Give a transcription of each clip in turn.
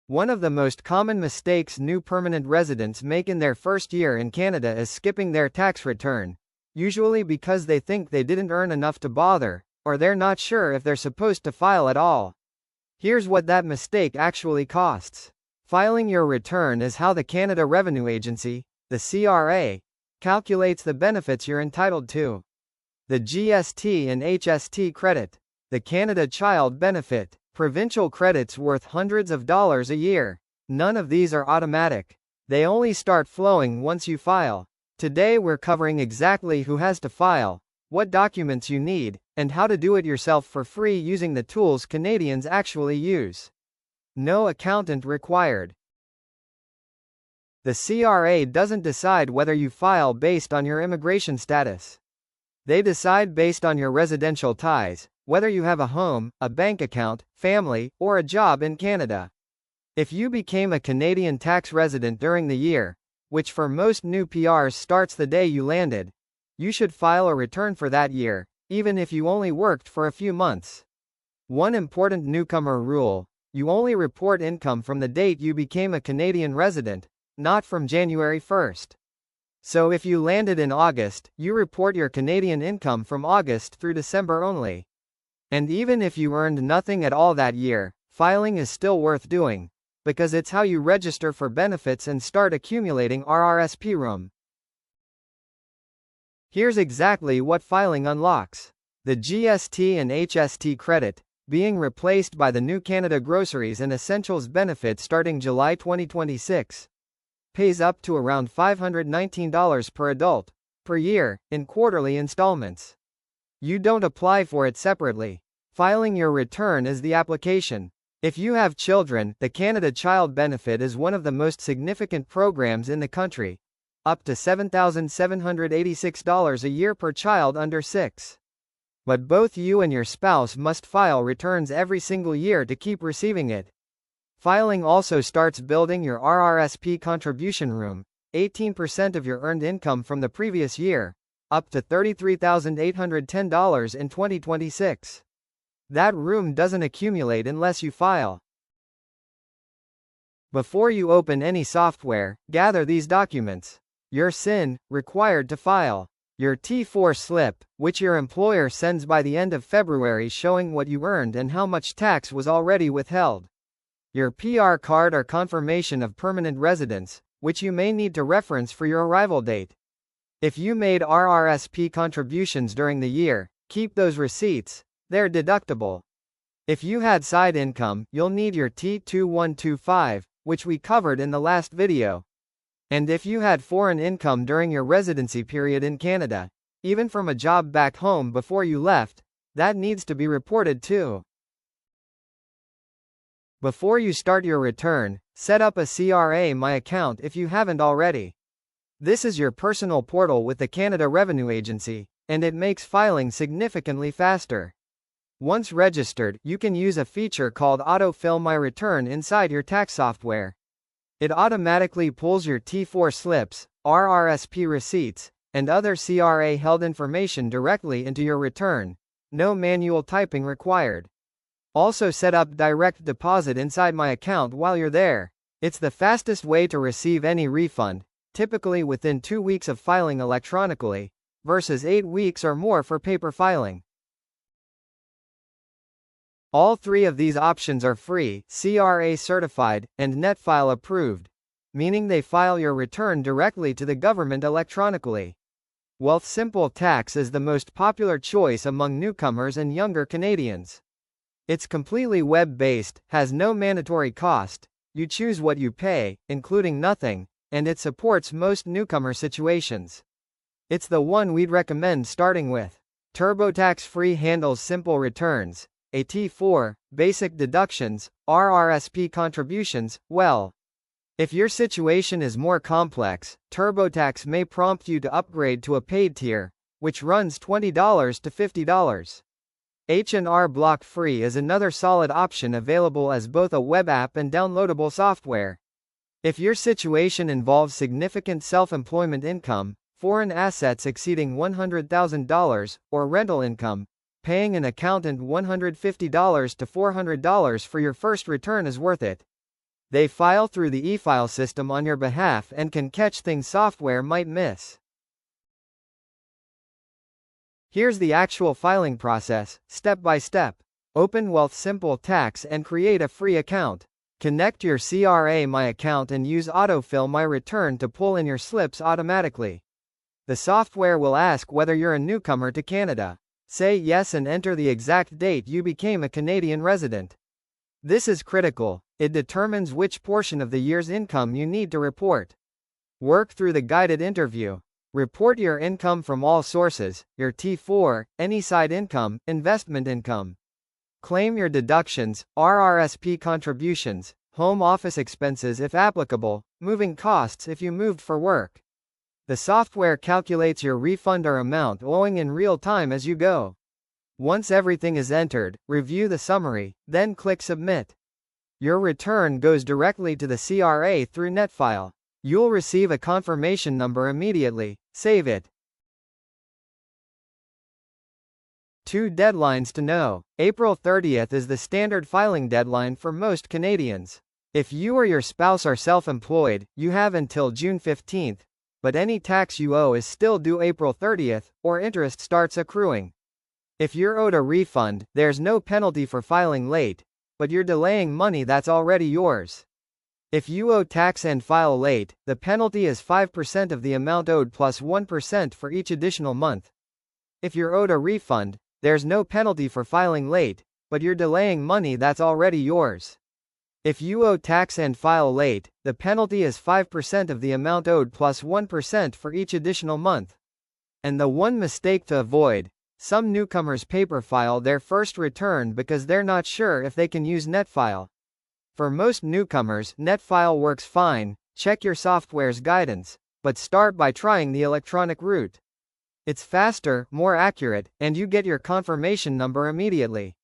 One of the most common mistakes new permanent residents make in their first year in Canada is skipping their tax return, usually because they think they didn't earn enough to bother, or they're not sure if they're supposed to file at all. Here's what that mistake actually costs. Filing your return is how the Canada Revenue Agency, the CRA, calculates the benefits you're entitled to. The GST and HST credit, the Canada Child Benefit, provincial credits worth hundreds of dollars a year. None of these are automatic. They only start flowing once you file. Today we're covering exactly who has to file, what documents you need, and how to do it yourself for free using the tools Canadians actually use. No accountant required. The CRA doesn't decide whether you file based on your immigration status. They decide based on your residential ties, whether you have a home, a bank account, family, or a job in Canada. If you became a Canadian tax resident during the year, which for most new PRs starts the day you landed, you should file a return for that year, even if you only worked for a few months. One important newcomer rule: you only report income from the date you became a Canadian resident, not from January 1st. So if you landed in August, you report your Canadian income from August through December only. And even if you earned nothing at all that year, filing is still worth doing, because it's how you register for benefits and start accumulating RRSP room. Here's exactly what filing unlocks. The GST and HST credit, being replaced by the new Canada Groceries and Essentials benefit starting July 2026, pays up to around $519 per adult, per year, in quarterly installments. You don't apply for it separately. Filing your return is the application. If you have children, the Canada Child Benefit is one of the most significant programs in the country, up to $7,786 a year per child under 6. But both you and your spouse must file returns every single year to keep receiving it. Filing also starts building your RRSP contribution room, 18% of your earned income from the previous year, up to $33,810 in 2026. That room doesn't accumulate unless you file. Before you open any software, gather these documents. Your SIN, required to file. Your T4 slip, which your employer sends by the end of February showing what you earned and how much tax was already withheld. Your PR card or confirmation of permanent residence, which you may need to reference for your arrival date. If you made RRSP contributions during the year, keep those receipts, they're deductible. If you had side income, you'll need your T2125, which we covered in the last video. And if you had foreign income during your residency period in Canada, even from a job back home before you left, that needs to be reported too. Before you start your return, set up a CRA My Account if you haven't already. This is your personal portal with the Canada Revenue Agency, and it makes filing significantly faster. Once registered, you can use a feature called Auto-Fill My Return inside your tax software. It automatically pulls your T4 slips, RRSP receipts, and other CRA-held information directly into your return. No manual typing required. Also set up direct deposit inside My Account while you're there. It's the fastest way to receive any refund, typically within 2 weeks of filing electronically, versus 8 weeks or more for paper filing. All three of these options are free, CRA certified, and NetFile approved, meaning they file your return directly to the government electronically. Wealthsimple Tax is the most popular choice among newcomers and younger Canadians. It's completely web-based, has no mandatory cost, you choose what you pay, including nothing, and it supports most newcomer situations. It's the one we'd recommend starting with. TurboTax Free handles simple returns, a T4, basic deductions, RRSP contributions, well. If your situation is more complex, TurboTax may prompt you to upgrade to a paid tier, which runs $20 to $50. H&R Block Free is another solid option available as both a web app and downloadable software. If your situation involves significant self-employment income, foreign assets exceeding $100,000, or rental income, paying an accountant $150 to $400 for your first return is worth it. They file through the e-file system on your behalf and can catch things software might miss. Here's the actual filing process, step by step. Open Wealthsimple Tax and create a free account. Connect your CRA My Account and use Autofill My Return to pull in your slips automatically. The software will ask whether you're a newcomer to Canada. Say yes and enter the exact date you became a Canadian resident. This is critical. It determines which portion of the year's income you need to report. Work through the guided interview. Report your income from all sources, your T4, any side income, investment income. Claim your deductions, RRSP contributions, home office expenses if applicable, moving costs if you moved for work. The software calculates your refund or amount owing in real time as you go. Once everything is entered, review the summary, then click Submit. Your return goes directly to the CRA through NetFile. You'll receive a confirmation number immediately. Save it. 2 deadlines to know. April 30th is the standard filing deadline for most Canadians. If you or your spouse are self-employed, you have until June 15th, but any tax you owe is still due April 30th, or interest starts accruing. If you're owed a refund, there's no penalty for filing late, but you're delaying money that's already yours. If you owe tax and file late, the penalty is 5% of the amount owed plus 1% for each additional month. If you're owed a refund, there's no penalty for filing late, but you're delaying money that's already yours. If you owe tax and file late, the penalty is 5% of the amount owed plus 1% for each additional month. And the one mistake to avoid: some newcomers paper file their first return because they're not sure if they can use NetFile. For most newcomers, NetFile works fine. Check your software's guidance, but start by trying the electronic route. It's faster, more accurate, and you get your confirmation number immediately.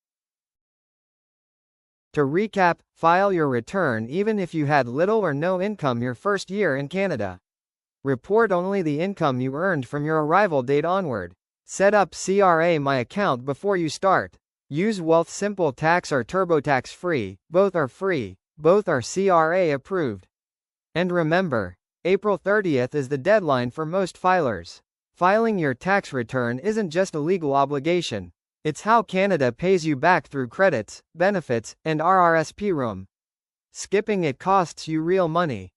To recap, file your return even if you had little or no income your first year in Canada. Report only the income you earned from your arrival date onward. Set up CRA My Account before you start. Use Wealthsimple Tax or TurboTax free. Both are free. Both are CRA approved. And remember, April 30th is the deadline for most filers. Filing your tax return isn't just a legal obligation. It's how Canada pays you back through credits, benefits, and RRSP room. Skipping it costs you real money.